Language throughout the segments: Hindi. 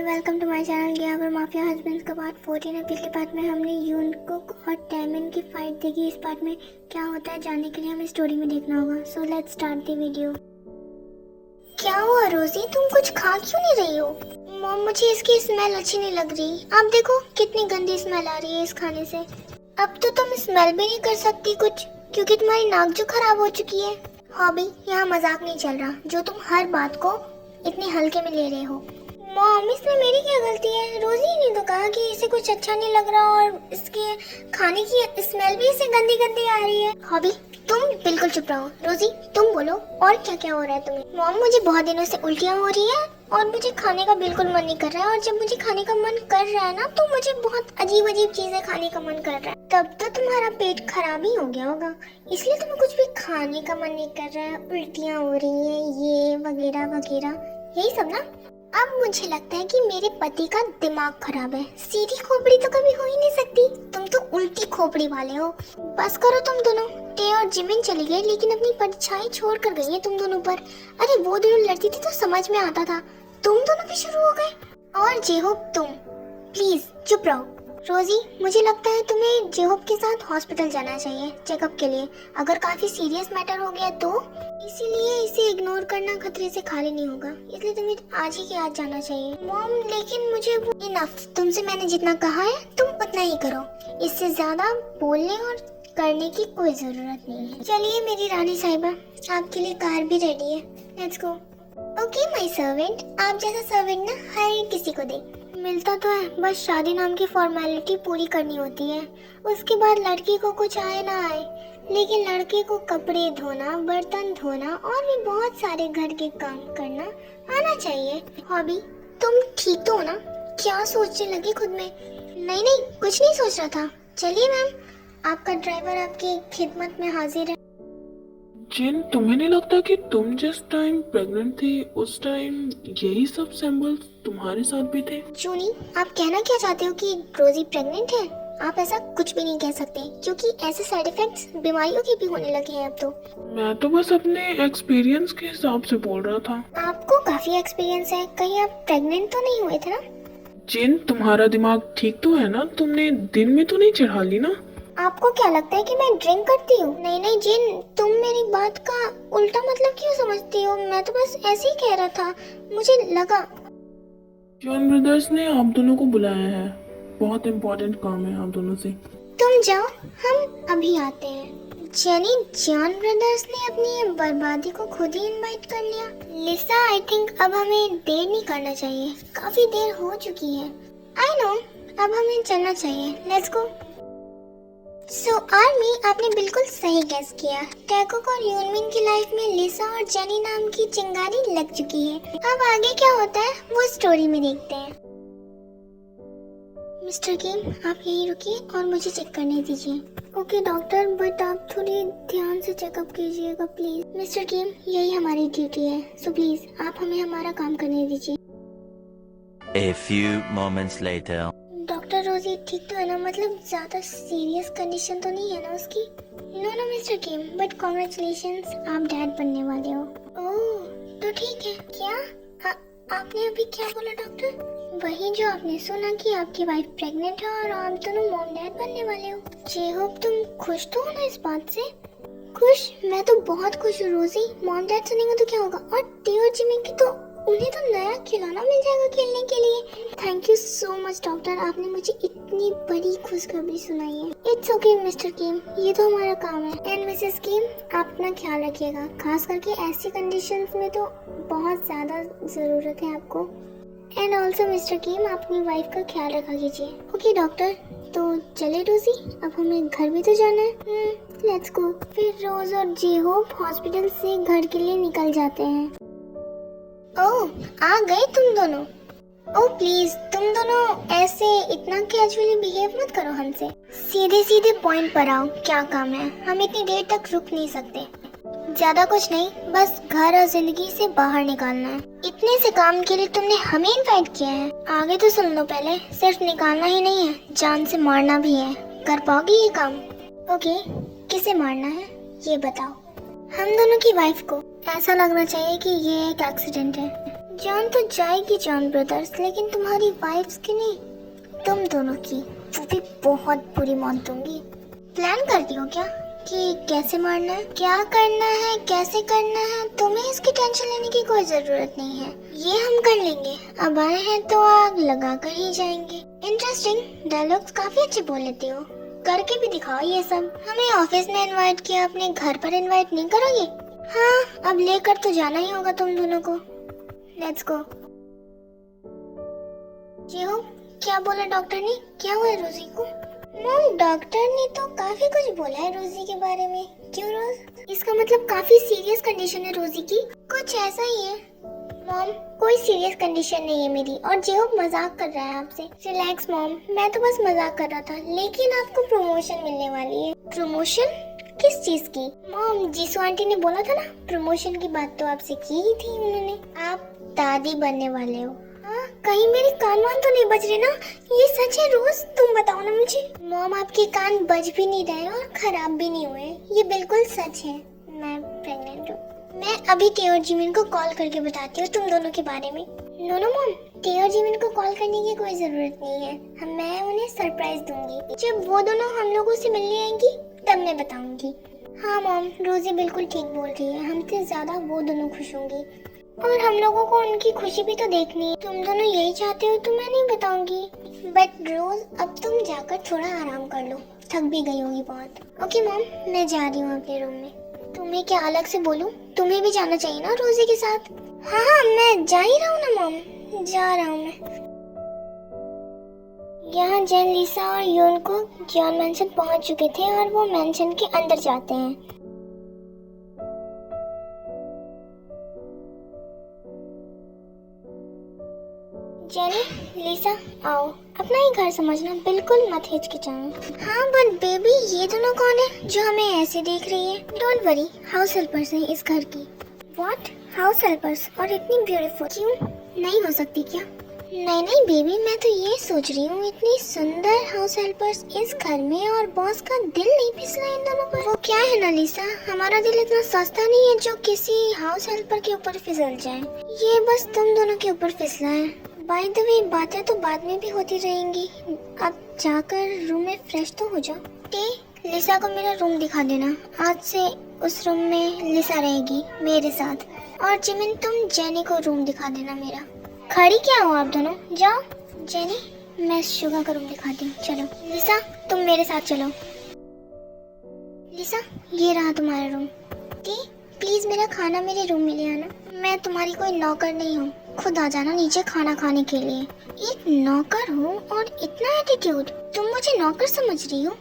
वेलकम टू माय चैनल ग्यावर माफिया हस्बैंड्स का पार्ट 14 है। पिछले पार्ट में हमने यूनकुक और टैमन की फाइट देखी। इस पार्ट में क्या होता है जानने के लिए हमें स्टोरी में देखना होगा। So let's start the video. क्या हुआ रोजी, तुम कुछ खा क्यों नहीं रही हो? मॉम, मुझे इसकी स्मेल अच्छी नहीं लग रही। आप देखो कितनी गंदी स्मेल आ रही है इस खाने से। अब तो तुम स्मेल भी नहीं कर सकती कुछ, क्योंकि तुम्हारी नाक जो खराब हो चुकी है। हॉबी, यहाँ मजाक नहीं चल रहा जो तुम हर बात को इतने हल्के में ले रहे हो। मॉम, इसमें मेरी क्या गलती है? रोजी ने तो कहा कि इसे कुछ अच्छा नहीं लग रहा और इसके खाने की स्मेल भी इसे गंदी गंदी आ रही है। हॉबी, तुम बिल्कुल चुप रहो। रोजी तुम बोलो, और क्या क्या हो रहा है तुम्हें? मॉम, मुझे बहुत दिनों से उल्टियाँ हो रही है और मुझे खाने का बिल्कुल मन नहीं कर रहा है, और जब मुझे खाने का मन कर रहा है ना तो मुझे बहुत अजीब अजीब चीजें खाने का मन कर रहा है। तब तो तुम्हारा पेट खराब ही हो गया होगा, इसलिए तुम्हें कुछ भी खाने का मन नहीं कर रहा है, उल्टियाँ हो रही है, ये वगैरह वगैरह यही सब ना। अब मुझे लगता है कि मेरे पति का दिमाग खराब है। सीधी खोपड़ी तो कभी हो ही नहीं सकती, तुम तो उल्टी खोपड़ी वाले हो। बस करो तुम दोनों। टे और जिमिन चली गई लेकिन अपनी परछाई छोड़ कर गई है तुम दोनों पर। अरे वो दोनों लड़ती थी तो समझ में आता था, तुम दोनों भी शुरू हो गए। और जेहोब तुम प्लीज चुप रहो। रोजी, मुझे लगता है तुम्हें जेहोब के साथ हॉस्पिटल जाना चाहिए चेकअप के लिए। अगर काफी सीरियस मैटर हो गया तो, इसीलिए इसे इग्नोर करना खतरे से खाली नहीं होगा, इसलिए तुम्हें आज ही के आज जाना चाहिए। मॉम, लेकिन मुझे वो इनफ, तुमसे मैंने जितना कहा है तुम उतना ही करो, इससे ज्यादा बोलने और करने की कोई जरूरत नहीं है। चलिए मेरी रानी साहिबा, आपके लिए कार भी रेडी है, let's go. Okay my servant, आप जैसा सर्वेंट ना हर किसी को दे। मिलता तो है, बस शादी नाम की फॉर्मेलिटी पूरी करनी होती है, उसके बाद लड़की को कुछ आए ना आए, लेकिन लड़के को कपड़े धोना, बर्तन धोना और भी बहुत सारे घर के काम करना आना चाहिए। हॉबी, तुम ठीक तो हो ना? क्या सोचने लगी खुद में? नहीं नहीं, कुछ नहीं सोच रहा था। चलिए मैम, आपका ड्राइवर आपकी खिदमत में हाजिर है। जिन, तुम्हें नहीं लगता कि तुम जिस टाइम प्रेग्नेंट थी उस टाइम यही सब सिंबल्स तुम्हारे साथ भी थे? जूनी, आप कहना क्या चाहते हो कि रोजी प्रेग्नेंट है? आप ऐसा कुछ भी नहीं कह सकते, क्योंकि ऐसे साइड इफेक्ट्स बीमारियों के भी होने लगे हैं अब तो। मैं तो बस अपने एक्सपीरियंस के हिसाब से बोल रहा था। आपको काफी एक्सपीरियंस है, कहीं आप प्रेग्नेंट तो नहीं हुए थे ना? जिन, तुम्हारा दिमाग ठीक तो है ना? तुमने दिन में तो नहीं चढ़ा ली ना? आपको क्या लगता है कि मैं ड्रिंक करती हूँ? नहीं नहीं जिन, तुम मेरी बात का उल्टा मतलब क्यों समझती हो? मैं तो बस ऐसे ही कह रहा था, मुझे लगा। जॉन ब्रदर्स ने आप दोनों को बुलाया है, बहुत इम्पोर्टेंट काम है आप दोनों से। तुम जाओ, हम अभी आते हैं। जेनी, जॉन ब्रदर्स ने अपनी बर्बादी को खुद ही इनवाइट कर लिया। लिसा, आई थिंक अब हमें देर नहीं करना चाहिए, काफी देर हो चुकी है। आई नो, अब हमें चलना चाहिए, लेट्स गो। सो आर्मी, आपने बिल्कुल सही गेस किया। टैकोक और यूनमिन की लाइफ में लिसा और जेनी नाम की चिंगारी लग चुकी है। अब आगे क्या होता है वो स्टोरी में देखते हैं। मिस्टर किम, आप यहीं रुकिए और मुझे चेक करने दीजिए। ओके डॉक्टर, बट आप थोड़ी ध्यान से चेकअप कीजिएगा प्लीज। मिस्टर किम, यही हमारी ड्यूटी है, सो प्लीज आप हमें हमारा काम करने दीजिए। A few moments later. Doctor, रोजी ठीक तो है ना? मतलब ज्यादा सीरियस कंडीशन तो नहीं है ना उसकी? No no mister Kim, but congratulations, आप डैड बनने वाले हो। ओह तो ठीक है। क्या आपने अभी क्या बोला डॉक्टर? वही जो आपने सुना कि आपकी वाइफ प्रेग्नेंट है और आप दोनों मॉम डैड बनने वाले हो। जे होप तुम खुश तो हो ना इस बात से? खुश? मैं तो बहुत खुश हूँ रोजी। मॉम डैड सुनेंगे तो क्या होगा? और टी और जिमी की तो, उन्हें तो नया खिलौना मिल जाएगा खेलने के लिए। Thank you so much doctor, आपने मुझे इतनी बड़ी खुशखबरी सुनाई है। इट्स ओके मिस्टर किम, ये तो हमारा काम है। एंड मिसेस किम, आप अपना ख्याल रखिएगा, खास करके ऐसी कंडीशंस में तो बहुत ज़्यादा ज़रूरत है आपको। एंड ऑल्सो मिस्टर किम, आप अपनी वाइफ का ख्याल रखा कीजिए। ओके डॉक्टर, तो चले रोजी, अब हमें घर भी तो जाना है। Let's go. फिर रोज और जेहोब हॉस्पिटल से घर के लिए निकल जाते हैं। ओह, आ गए तुम दोनों। ओह प्लीज, तुम दोनों ऐसे इतना कैजुअली बिहेव मत करो हमसे, सीधे सीधे पॉइंट पर आओ। क्या काम है? हम इतनी देर तक रुक नहीं सकते। ज्यादा कुछ नहीं, बस घर और जिंदगी से बाहर निकालना है। इतने से काम के लिए तुमने हमें इनवाइट किया है? आगे तो सुन लो पहले, सिर्फ निकालना ही नहीं है, जान से मारना भी है। कर पाओगे ये काम? ओके, किसे मारना है ये बताओ। हम दोनों की वाइफ को। ऐसा लगना चाहिए कि ये एक एक्सीडेंट है। जान तो जाएगी जॉन ब्रदर्स, लेकिन तुम्हारी वाइफ्स की नहीं, तुम दोनों की, वो भी बहुत बुरी मौत दूंगी। प्लान करती हो क्या कि कैसे मारना है, क्या करना है, कैसे करना है? तुम्हें इसकी टेंशन लेने की कोई जरूरत नहीं है, ये हम कर लेंगे। अब आए हैं तो आग लगा कर ही जाएंगे। इंटरेस्टिंग, डायलॉग्स काफी अच्छे बोल लेते हो, करके भी दिखाओ ये सब। हमें ऑफिस में इनवाइट किया, अपने घर पर इनवाइट नहीं करोगे? हाँ, अब लेकर तो जाना ही होगा तुम दोनों को। Let's go. जी हो, क्या बोला डॉक्टर ने? क्या हुआ रोजी को? मॉम, डॉक्टर ने तो काफी कुछ बोला है रोजी के बारे में। क्यों रोज? इसका मतलब काफी सीरियस कंडीशन है रोजी की। कुछ ऐसा ही है मॉम, कोई सीरियस कंडीशन नहीं है मेरी। और जेहोब मजाक कर रहा है आपसे। रिलैक्स मॉम, मैं तो बस मजाक कर रहा था। लेकिन आपको प्रमोशन मिलने वाली है। प्रमोशन? किस चीज की? मॉम, जीसू आंटी ने बोला था ना, प्रमोशन की बात तो आपसे की ही थी उन्होंने। आप दादी बनने वाले हो। हाँ, कहीं मेरे कान वान तो नहीं बज रहे ना? ये सच है रोज? तुम बताओ ना मुझे। मॉम, आपके कान बज भी नहीं रहे और खराब भी नहीं हुए, ये बिल्कुल सच है। मैं प्रेग्नेंट हूँ। मैं अभी टेओ और जिमिन को कॉल करके बताती हूँ तुम दोनों के बारे में। नो नो मॉम, टेओ और जिमिन को कॉल करने की कोई जरूरत नहीं है। मैं उन्हें सरप्राइज दूंगी। जब वो दोनों हम लोगों से मिलने आएंगी तब मैं बताऊंगी। हाँ मॉम, रोजी बिल्कुल ठीक बोल रही है। हमसे ज्यादा वो दोनों खुश होंगी और हम लोगों को उनकी खुशी भी तो देखनी है। तुम दोनों यही चाहते हो तो मैं नहीं बताऊंगी। बट रोज, अब तुम जाकर थोड़ा आराम कर लो, थक भी गई होगी बहुत। ओके मॉम, मैं जा रही हूँ अपने रूम में। तुम्हें क्या अलग से बोलूं? तुम्हें भी जाना चाहिए ना रोजी के साथ। हाँ हाँ, मैं जा ही रहा हूँ ना मॉम, जा रहा हूँ मैं। यहाँ जेन, लिसा और यून को जॉन मैंशन पहुँच चुके थे और वो मैंशन के अंदर जाते हैं। जेनी, लिसा, आओ। अपना ही घर समझना, बिल्कुल मत हिचकिचाना। हाँ बट बेबी, ये दोनों कौन है जो हमें ऐसे देख रही है? डोंट वरी, हाउस हेल्पर्स हैं इस घर की। व्हाट? House helpers? और इतनी ब्यूटीफुल? क्यों नहीं हो सकती क्या? नहीं नहीं बेबी, मैं तो ये सोच रही हूँ, इतनी सुंदर हाउस हेल्पर्स इस घर में और बॉस का दिल नहीं फिसला इन दोनों पर। वो क्या है ना लिसा, हमारा दिल इतना सस्ता नहीं है जो किसी हाउस हेल्पर के ऊपर फिसल जाए। ये बस तुम दोनों के ऊपर फिसला है। बाय द वे, बातें तो बाद में भी होती रहेंगी। अब जाकर रूम में फ्रेश तो हो जाओ। लिसा को मेरा रूम दिखा देना। आज से उस रूम में लिसा रहेगी मेरे साथ। और जिमिन, तुम जेनी को रूम दिखा देना मेरा। खड़ी क्या हो आप दोनों? जाओ। जेनी, मैं शुगा का रूम दिखाती हूँ, चलो। लिसा, तुम मेरे साथ चलो। लिसा, ये रहा तुम्हारा रूम। प्लीज मेरा खाना मेरे रूम में ले आना। मैं तुम्हारी कोई नौकर नहीं हूँ, खुद आ जाना नीचे खाना खाने के लिए। एक नौकर हूँ और इतना एटीट्यूड? तुम मुझे नौकर समझ रही हो?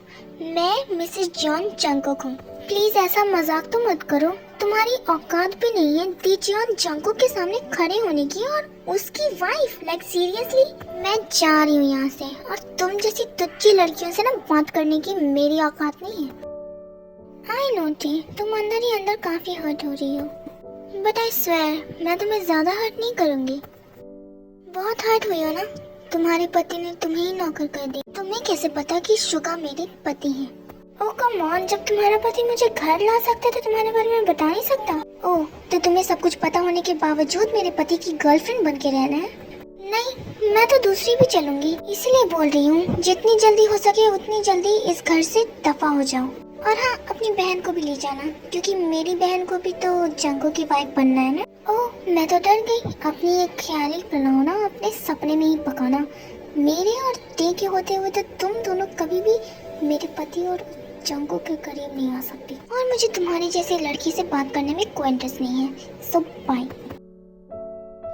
मैं मिसेस जॉन जंगकुक हूँ। प्लीज ऐसा मजाक तो मत करो। तुम्हारी औकात भी नहीं है दी जॉन जंगकुक के सामने खड़े होने की और उसकी वाइफ। Like seriously? मैं जा रही हूँ यहाँ से और तुम जैसी तुच्ची लड़कियों से ना बात करने की मेरी औकात नहीं है। आई नो टी, तुम अंदर ही अंदर काफी हर्ट हो रही हो, बट आई स्वेयर मैं तुम्हें ज्यादा हर्ट नहीं करूंगी। बहुत हर्ट हुई हो ना? तुम्हारे पति ने तुम्हें ही नौकर कर दी। तुम्हें कैसे पता कि शुगा मेरे पति हैं? ओह कम ऑन, जब तुम्हारा पति मुझे घर ला सकता तो तुम्हारे बारे में बता नहीं सकता? ओह, तो तुम्हें सब कुछ पता होने के बावजूद मेरे पति की गर्लफ्रेंड बन के रहना है? नहीं, मैं तो दूसरी भी चलूंगी। इसलिए बोल रही हूँ, जितनी जल्दी हो सके उतनी जल्दी इस घर से दफा हो जाओ। और हाँ, अपनी बहन को भी ले जाना, क्योंकि मेरी बहन को भी तो जंगो की वाइफ बनना है ना। ओह, मैं तो डर गई। अपनी एक ख्याली बनाना, अपने सपने में ही पकाना। मेरे और टे के होते हुए तो तुम दोनों कभी भी मेरे पति और जंगो के करीब नहीं आ सकती। और मुझे तुम्हारी जैसी लड़की से बात करने में कोई इंटरेस्ट नहीं है। सो बाय।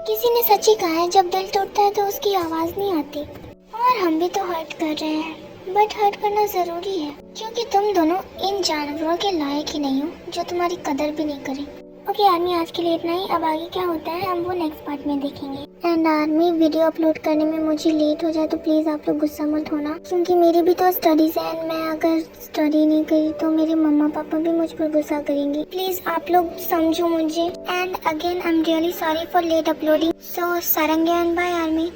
किसी ने सच ही कहा है, जब दिल टूटता है तो उसकी आवाज नहीं आती। और हम भी तो हर्ट कर रहे हैं, बट हर्ट करना जरूरी है, क्योंकि तुम दोनों इन जानवरों के लायक ही नहीं हो जो तुम्हारी कदर भी नहीं करें। ओके आर्मी, आज के लिए इतना ही। अब आगे क्या होता है हम वो नेक्स्ट पार्ट में देखेंगे। एंड आर्मी, वीडियो अपलोड करने में मुझे लेट हो जाए तो प्लीज़ आप लोग गुस्सा मत होना, क्योंकि मेरी भी तो स्टडीज़ है एंड मैं अगर स्टडी नहीं करी तो मेरे मम्मा पापा भी मुझ पर गुस्सा करेंगे। प्लीज़ आप लोग समझो मुझे। And again I am really sorry for late uploading. So सारंगे एंड बाय आर्मी।